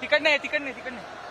तिकडनं आहे, तिकडनं आहे, तिकडनं आहे.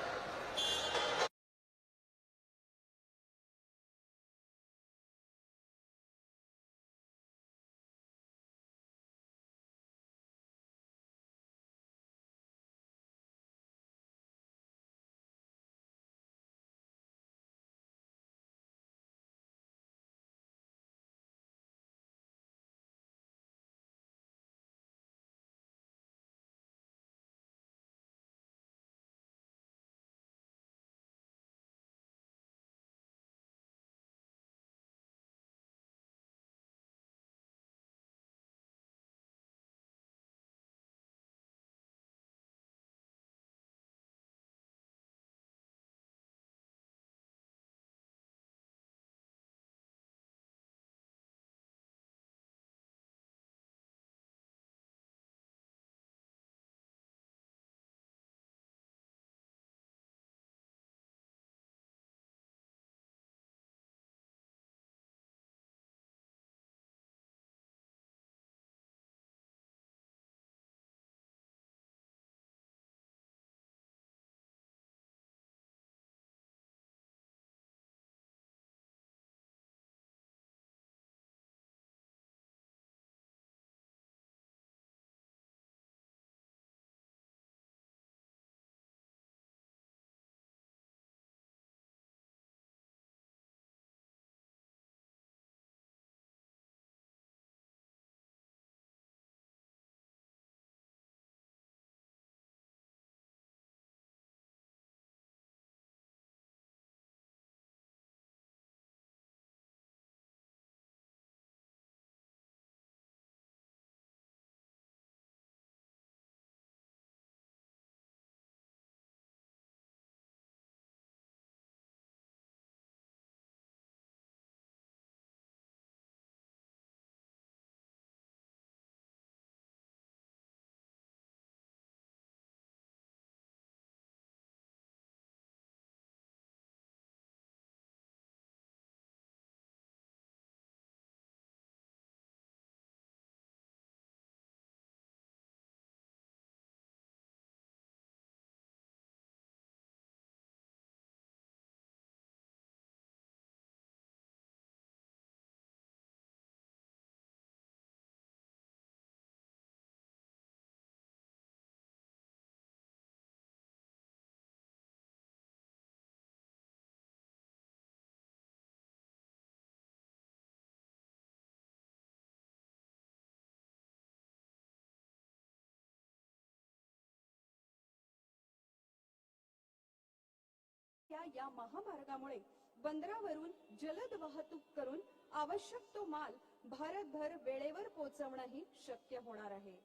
या महामार्गामुळे बंदरावरून जलद वाहतूक करून आवश्यक तो माल भारतभर वेळेवर पोहोचवणंही शक्य होणार आहे.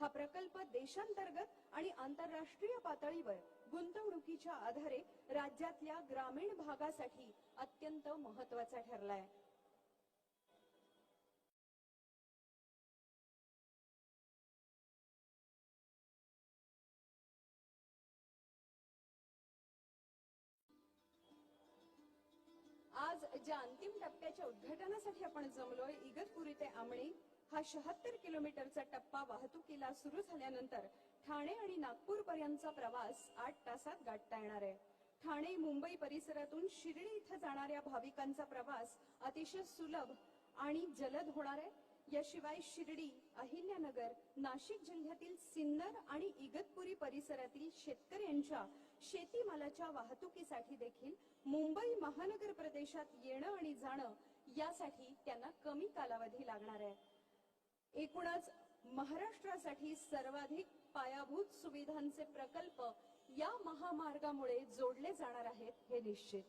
हा प्रकल्प देशांतर्गत आणि आंतरराष्ट्रीय पातळीवर गुंतवणुकीच्या आधारे राज्यातल्या ग्रामीण भागासाठी अत्यंत महत्त्वाचा ठरलाय. आज ज्या अंतिम टप्प्याच्या उद्घाटनासाठी आपण जमलोय, इगतपुरी ते आमणी हा 76 किलोमीटरचा टप्पा वाहतुकीला सुरू झाल्यानंतर ठाणे आणि नागपूर पर्यंतचा प्रवास 8 तासात गाठता येणार आहे. ठाणे मुंबई परिसरातून शिर्डी इथं जाणाऱ्या भाविकांचा प्रवास अतिशय सुलभ आणि जलद होणार आहे. याशिवाय शिर्डी, अहिल्यानगर, नाशिक जिल्ह्यातील सिन्नर आणि इगतपुरी परिसरातील शेतकऱ्यांच्या शेतीमालाच्या वाहतुकीसाठी देखील मुंबई महानगर प्रदेशात येणं आणि जाणं यासाठी त्यांना कमी कालावधी लागणार आहे. एकूणच महाराष्ट्रासाठी सर्वाधिक पायाभूत सुविधांचे प्रकल्प या महामार्गामुळे जोडले जाणार आहेत हे निश्चित.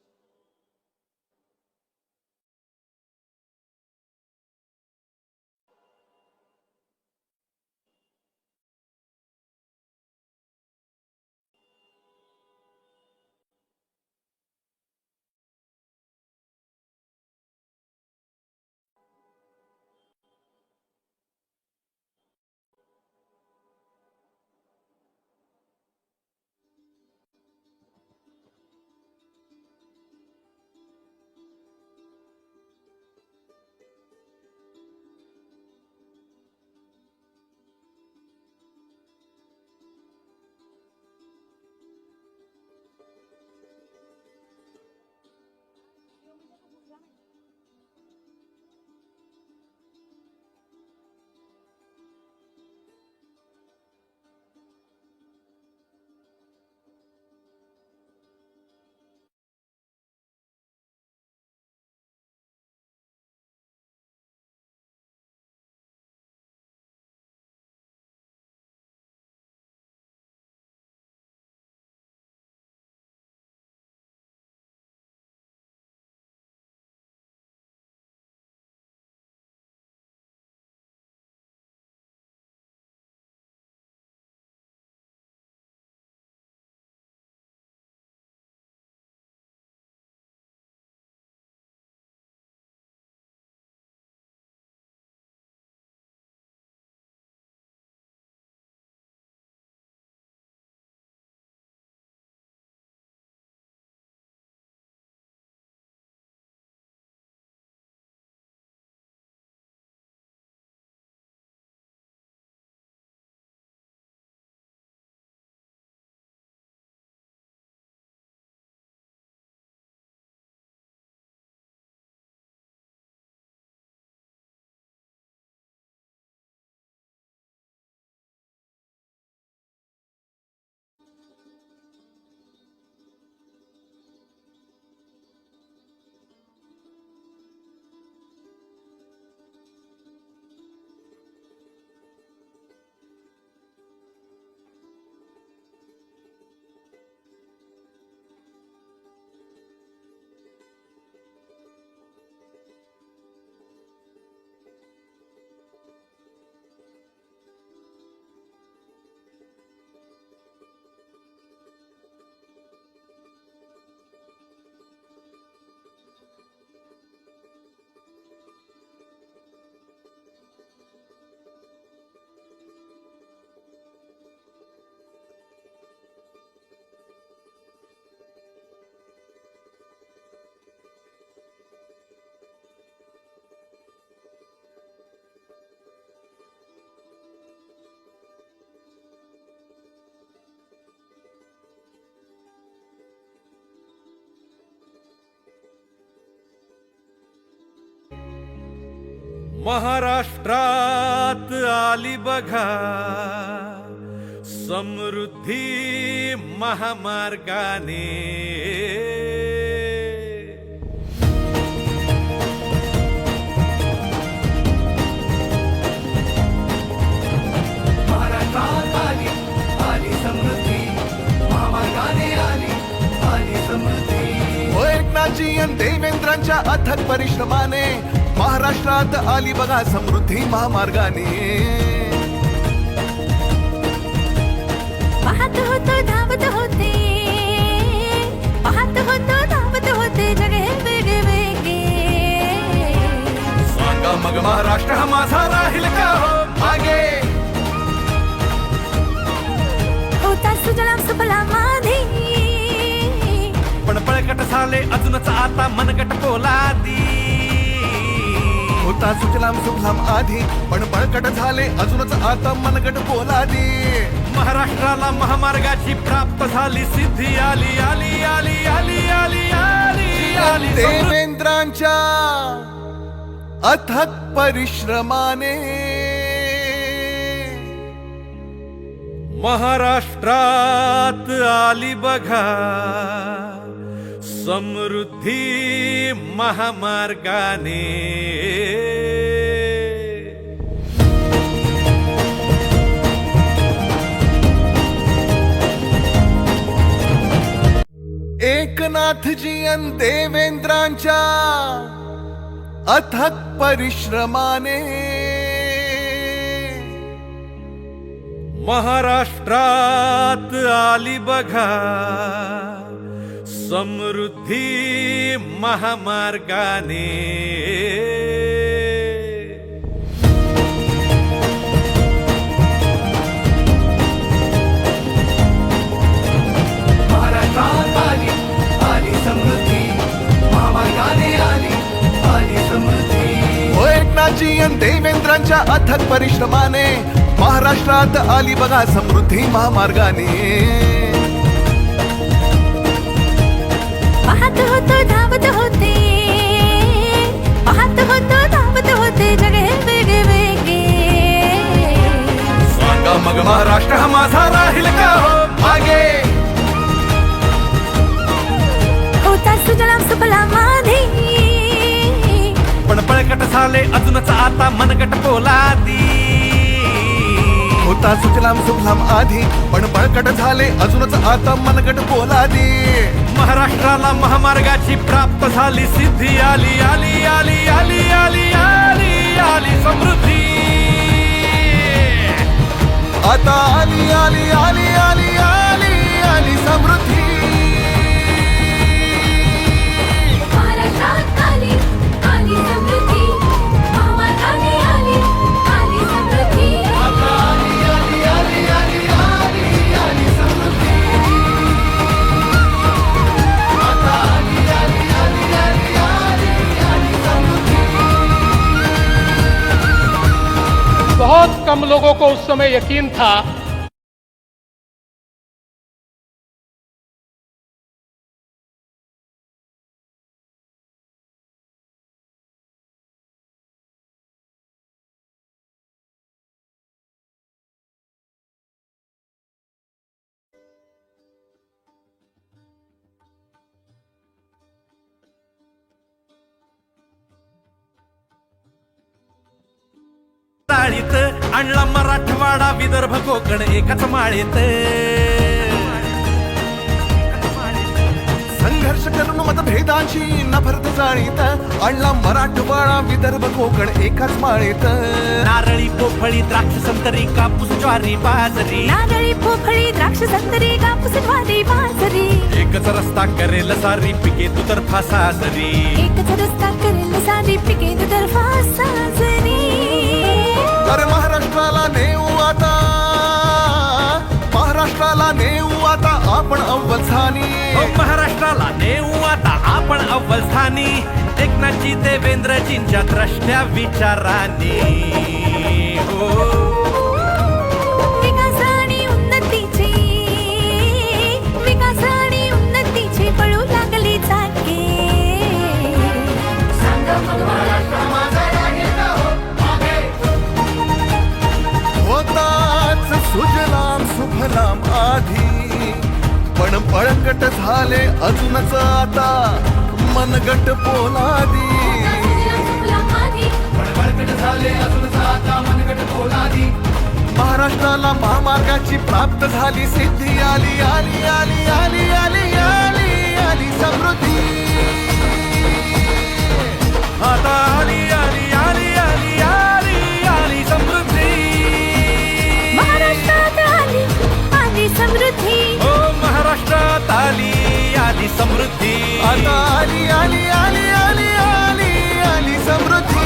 महाराष्ट्रात आली बघा समृद्धी महामार्गाने. महाराष्ट्रात आली आली समृद्धी महामार्गाने आली समृद्धी. एकनाथजी आणि देवेंद्रांच्या अथक परिश्रमाने महाराष्ट्रात आली बघा समृद्धी महामार्गाने. पाहत होतो धावत होते, पाहत होतो धावत होते जग हे वेगळे वेगळे. सांगा मग महाराष्ट्र हा माझा राहील का हो मागे. होता सुजलाम सुफलाम आधी, पण बळकट झाले अजूनच आता मनगट पोलादी. होता सुजलाम सुफलाम आधी पण बळकट झाले अजूनच आता मनगट पोलादी. महाराष्ट्राला महामार्गाची प्राप्त झाली सिद्धी आली आली आली आली आली आली आली. देवेंद्रांच्या अथक परिश्रमाने महाराष्ट्रात आली बघा समृद्धी महामार्गाने. एकनाथजी आणि देवेंद्रांच्या अथक परिश्रमाने महाराष्ट्रात आली बघा समृद्धी महामार्गाने. महाराष्ट्रात आली आली समृद्धी महामार्गाने आली समृद्धी. एकनाथजी आणि देवेंद्रांच्या अथक परिश्रमाने महाराष्ट्रात आली बघा समृद्धी महामार्गाने. पाहत होतो धावत होते, पाहत होतो धावत होते जग हे वेगळे वेगळे. सांगा मग महाराष्ट्र हा माझा राहील का हो मागे. होता सुजलाम सुफलाम आधी, पण बळकट झाले अजूनच आता मनगट पोलादी. होता सुजलाम सुफलाम आधी पण बळकट झाले अजूनच आता मनगट पोलादी. महाराष्ट्राला महामार्गाची प्राप्त झाली सिद्धी आली आली आली आली आली आली आली समृद्धी. आता आली आली आली आली आली आली समृद्धी. महाराष्ट्रात आली आली समृद्धी महामार्गाने आली समृद्धी. आता आली आली आली आली आली आली समृद्धी. आता आली आली आली आली आली आली समृद्धी. बहुत कम लोगों को उस समय यकीन था ताळीत आणला मराठवाडा विदर्भ कोकण एकाच माळेत. संघर्ष करून मतभेदांची नफरत जाणीत आणला मराठवाडा विदर्भ कोकण एकाच माळेत. नारळी पोफळी द्राक्ष संतरी कापूस ज्वारी बाजरी. नारळी पोफळी द्राक्ष संत्री कापूस ज्वारी बाजरी. एकच रस्ता करेल सारी पिके दुतर्फा साजरी. एकच रस्ता करेल सारी पिके दुतर्फा साजरी. अरे महाराष्ट्राला नेऊ आता, महाराष्ट्राला नेऊ आता आपण अव्वल स्थानी. हो महाराष्ट्राला नेऊ आता आपण अव्वल स्थानी. एकनाथजी देवेंद्रजींच्या द्रष्ट्या विचारांनी. हो विकास आणि उन्नतीची, विकास आणि उन्नतीची पळू लागली चाके. सांगा मग महाराष्ट्र माझा राहील का हो बळकट झाले अजूनच आता मनगट पोलादी बळकट झाले अजून आता मनगट पोलादी महाराष्ट्राला महामार्गाची प्राप्त झाली सिद्धी आली आली आली आली आली आली आली समृद्धी आता आली आली आली आली आली आली समृद्धी महाराष्ट्रात आली आली समृद्धी हो महाराष्ट्रात आली आली समृद्धी आता आली आली आली आली आली आली समृद्धी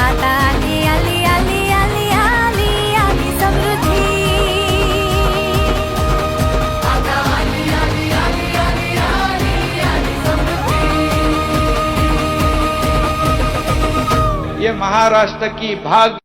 आता आली आली आली आली आली आली समृद्धी आता आली आली आली आली आली आली समृद्धी ये महाराष्ट्र की भाग्य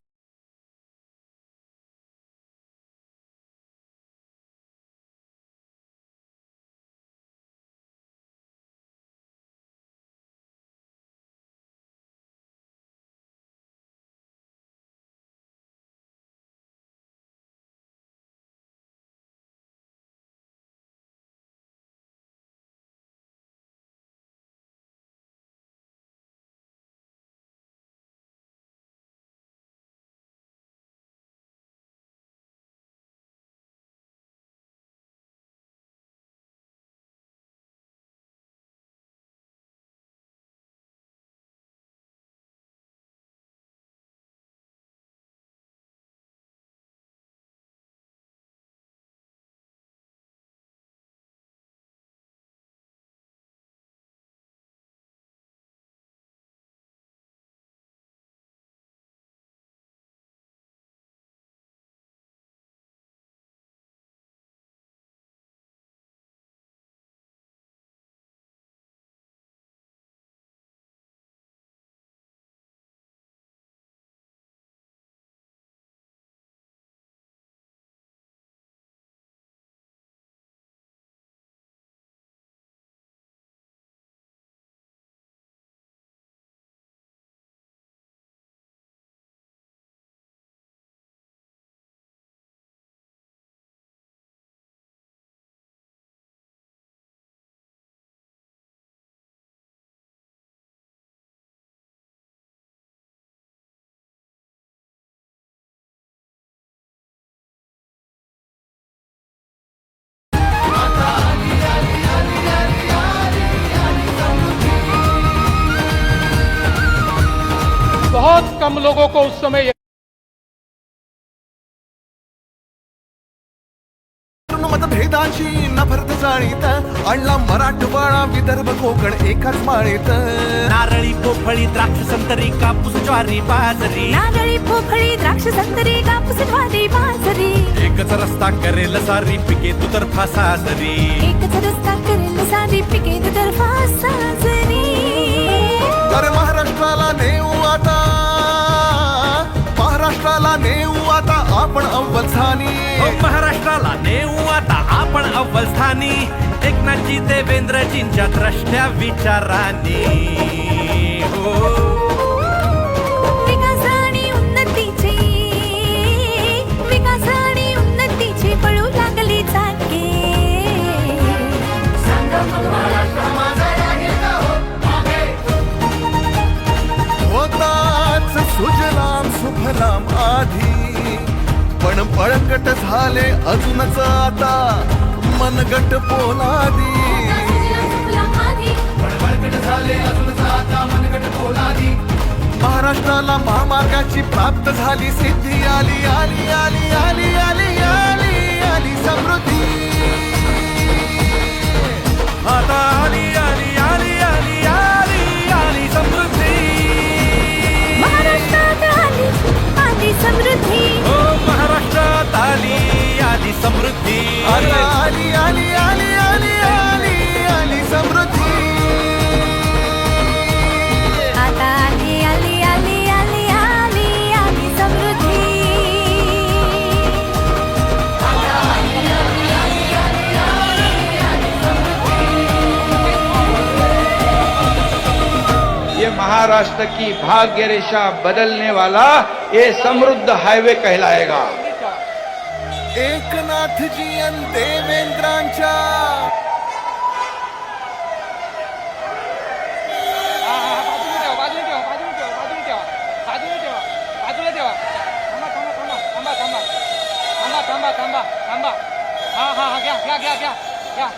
बहुत कम लोगों को उस समय मतभेदांशी नफरत जाणीत आणला मराठवाडा विदर्भ कोकण एकाच माळेत नारळी पोफळी द्राक्ष संतरी कापूस ज्वारी बाजरी नारळी पोफळी द्राक्ष संत्री कापूस ज्वारी बाजरी एकच रस्ता करेल सारी पिके दुतर्फा साजरी एकच रस्ता करेल सारी पिके दुतर्फा साजरी अरे महाराष्ट्राला नेऊ आता महाराष्ट्राला नेऊ आता आपण अव्वल स्थानी हो महाराष्ट्राला नेऊ आता आपण अव्वल स्थानी एकनाथजी देवेंद्रजींच्या द्रष्ट्या विचारांनी हो विकास आणि उन्नतीची पळू लागली चाके होताच सुजलाम सुफलाम आधी पण बळकट झाले अजूनच आता मनगट पोलादी बळकट झाले अजून आता मनगट पोलादी महाराष्ट्राला महामार्गाची प्राप्त झाली सिद्धी आली आली आली आली आली आली आली समृद्धी आता आली आली आली आली आली आली समृद्धी महाराष्ट्रात आली आली समृद्धी हो महाराष्ट्रात आली आली समृद्धी आता आली आली आली आली आली आली समृद्धी आता आली आली आली आली आली आली समृद्धी ये महाराष्ट्र की भाग्य रेखा बदलने वाला ये समृद्ध हाईवे कहलाएगा। एकनाथजी अन देवेंद्रांच्या थांबा घ्या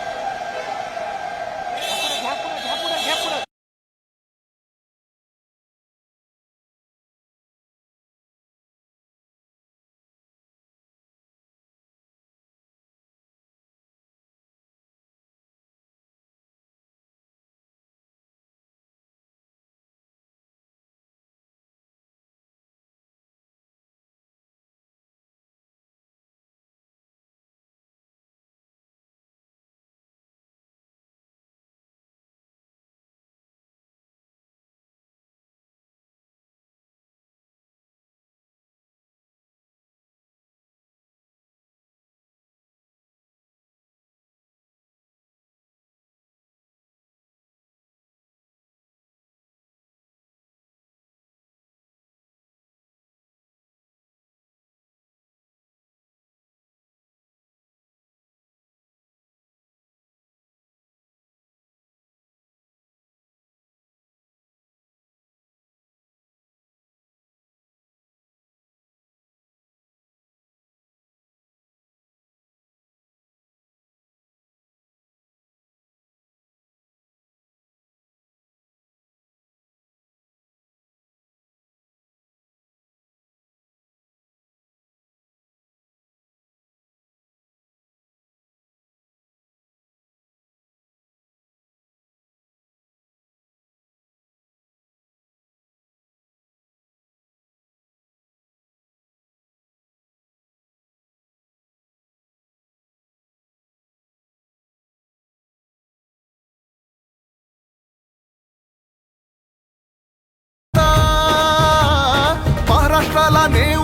महाराष्ट्राला नेऊ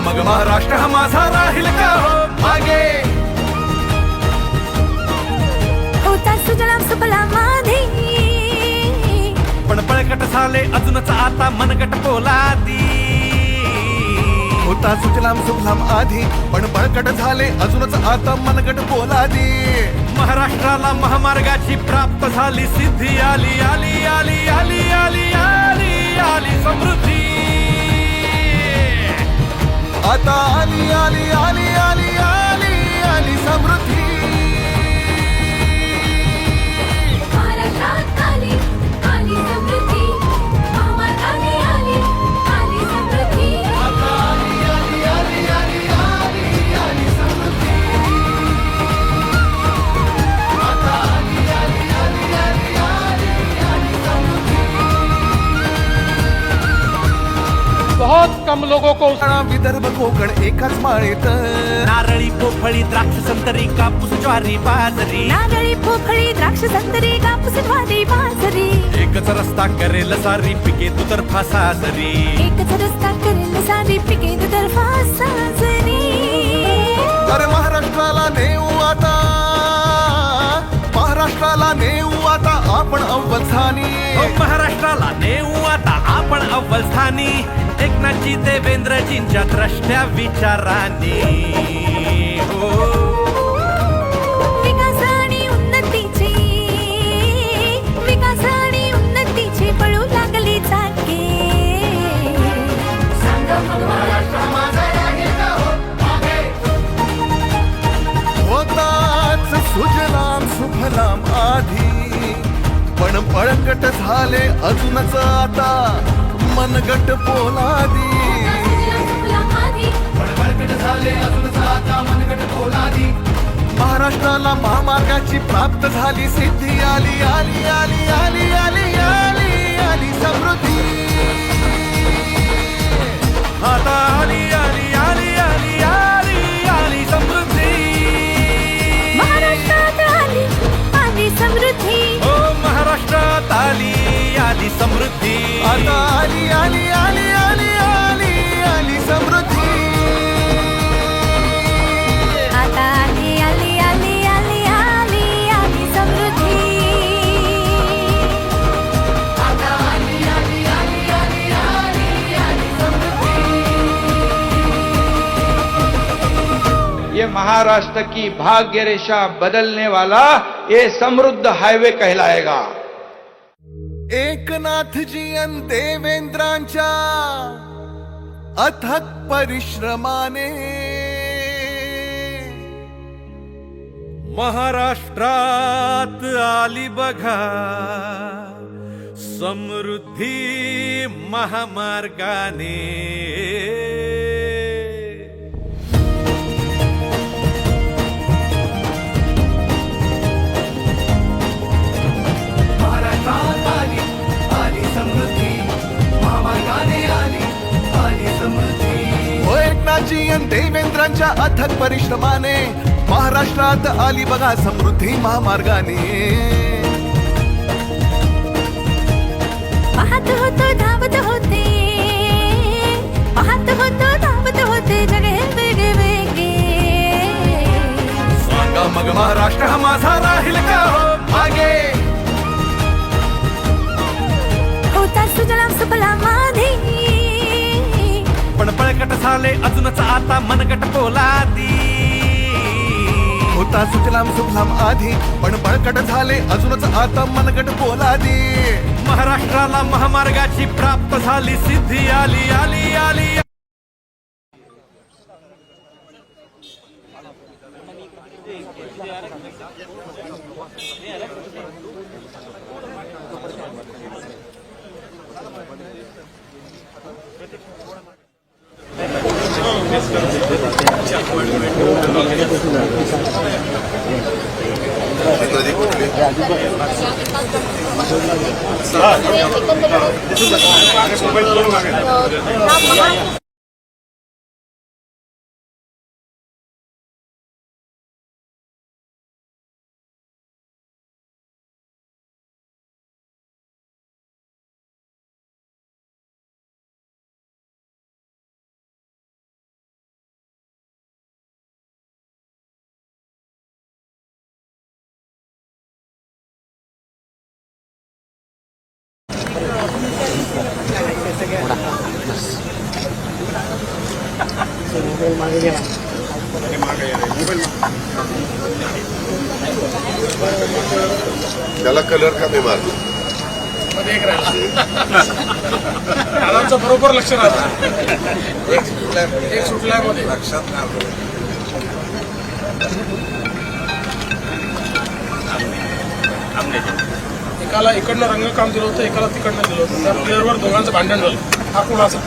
मग महाराष्ट्र हा माझा राहील का हो मागे होता सुजलाम सुफलाम आधी पण पळकट झाले अजूनच आता मनगट पोलादी होता सुजलाम सुफलाम आधी पण बळकट झाले अजूनच आता मनगट पोलादी महाराष्ट्राला महामार्गाची प्राप्त झाली सिद्धी आली आली आली आली आली आली आली समृद्धी आता आली आली आली आली आली आली समृद्धी महाराष्ट्रात आली आली समृद्धी महामार्गाने आली आली समृद्धी आता आली आली आली आली आली आली समृद्धी आता आली आली आली आली आली आली समृद्धी बहुत कम लोगों को विदर्भ कोकण एकाच माळेत नारळी पोफळी द्राक्ष संतरी कापूस ज्वारी बाजरी नारळी पोफळी द्राक्ष संत्री कापूस ज्वारी बाजरी एकच रस्ता करेल सारी पिके दुतर्फा साजरी एकच रस्ता करेल सारी पिके दुतर्फा साजरी अरे महाराष्ट्राला नेऊ आता महाराष्ट्राला नेऊ आता आपण अव्वलस्थानी हो महाराष्ट्राला नेऊ आता आपण अव्वल स्थानी एकनाथजी देवेंद्रजींच्या द्रष्ट्या विचारांनी हो विकास आणि उन्नतीची पळू लागली चाके सांगा मग महाराष्ट्र माझा राहील का हो मागे होताच सुजलाम सुफलाम आधी पण पळकट झाले अजूनच आता मनगट पोलादी महाराष्ट्राला महामार्गाची प्राप्त झाली सिद्धी आली आली आली आली आली आली आली समृद्धी आता आली आली आली आली आली आली समृद्धी महाराष्ट्रात आली आली समृद्धी हो महाराष्ट्रात आली आली समृद्धी आता आली आली आली आली आली आली समृद्धी आता आली आली आली आली आली आली समृद्धी आता आली आली आली आली आली आली समृद्धी महाराष्ट्र की भाग्य रेखा बदलने वाला ये समृद्ध हाईवे कहलाएगा. एकनाथजी अन देवेंद्रांच्या अथक परिश्रमाने महाराष्ट्रात आली बघा समृद्धी महामार्गाने. महाराष्ट्रात आली आली समृद्धी महामार्गाने आली आली समृद्धी. हो एकनाथजी अन देवेंद्रांच्या अथक परिश्रमाने महाराष्ट्रात आली बघा समृद्धी महामार्गाने. पाहत होतो धावत होते पाहत होतो धावत होते जगे वेगळे वेगळे. सांगा मग महाराष्ट्र हा माझा राहील का हो मागे. होता सुजलाम सुफलाम आधी पण बळकट झाले अजूनच आता मनगट पोलादी. होता सुजलाम सुफलाम आधी पण बळकट झाले अजूनच आता मनगट पोलादी. महाराष्ट्राला महामार्गाची प्राप्त झाली सिद्धी आली आली आली. त्याला कलर का नाही मारला. कानांचं बरोबर लक्ष राहतं. एक सुटलाय मध्ये लक्षात नाही. एकाला इकडनं रंगकाम दिलं होतं एकाला तिकडनं दिलं होतं. त्या प्लेअरवर दोघांचं भांडण झालं. हा कुणाचा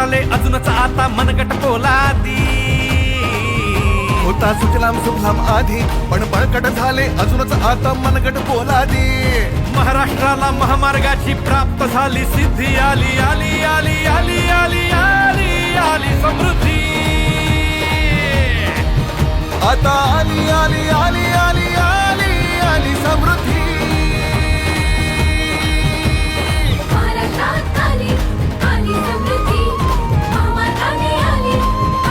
झाले अजूनच आता मनगट पोलादी होता सुजलाम सुफलाम आधी पण बळकट झाले अजूनच आता मनगट पोलादी महाराष्ट्राला महामार्गाची प्राप्त झाली सिद्धी आली आली आली आली आली आली आली समृद्धी आता आली आली आली आली आली आली समृद्धी महाराष्ट्रात आली आली समृद्धी महामार्गाने आली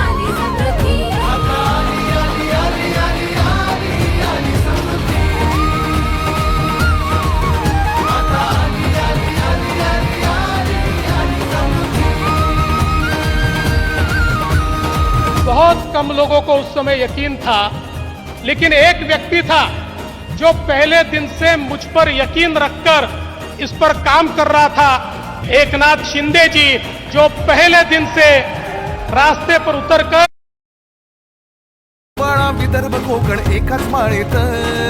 आली समृद्धी आता आली आली आली आली आली आली समृद्धी आता आली आली आली आली आली आली समृद्धी बहुत कम लोगों को उस समय यकीन था, लेकिन एक व्यक्ति था जो पहले दिन से मुझ पर यकीन रखकर इस पर काम कर रहा था। एकनाथ शिंदे जी जो पहले दिन से रास्ते पर उतरकर वाडा विदर्भ कोकण एकाच माळेत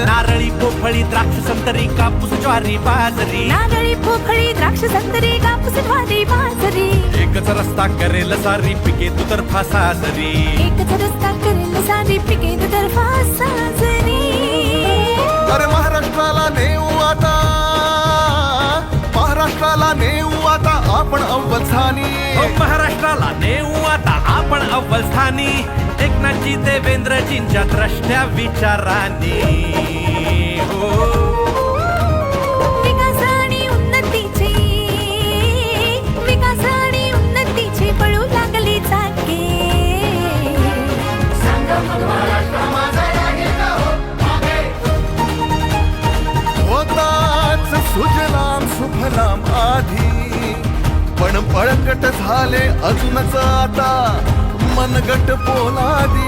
नारळी पोफळी द्राक्ष संतरी कापूस ज्वारी बाजरी नारळी पोफळी द्राक्ष संत्री कापूस ज्वारी बाजरी एकच रस्ता करेल सारी पिके दुतर्फा साजरी एकच रस्ता करेल सारी पिके दुतर्फा साजरी अरे महाराष्ट्राला नेऊ आता महाराष्ट्राला नेऊ आता आपण अव्वल स्थानी हो महाराष्ट्राला नेऊ आता आपण अव्वल स्थानी एकनाथजी देवेंद्रजींच्या द्रष्ट्या विचारांनी हो विकास आणि उन्नतीचे पळू लागली चाके सांगा मग महाराष्ट्र माझा आहे का हो मागे होताच सुजलाम सुफलाम आधी पण बळकट झाले अजूनच आता मनगट पोलादी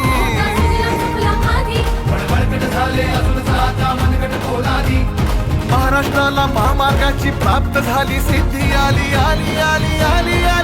महाराष्ट्राला महामार्गाची प्राप्त झाली सिद्धी आली आली आली आली आली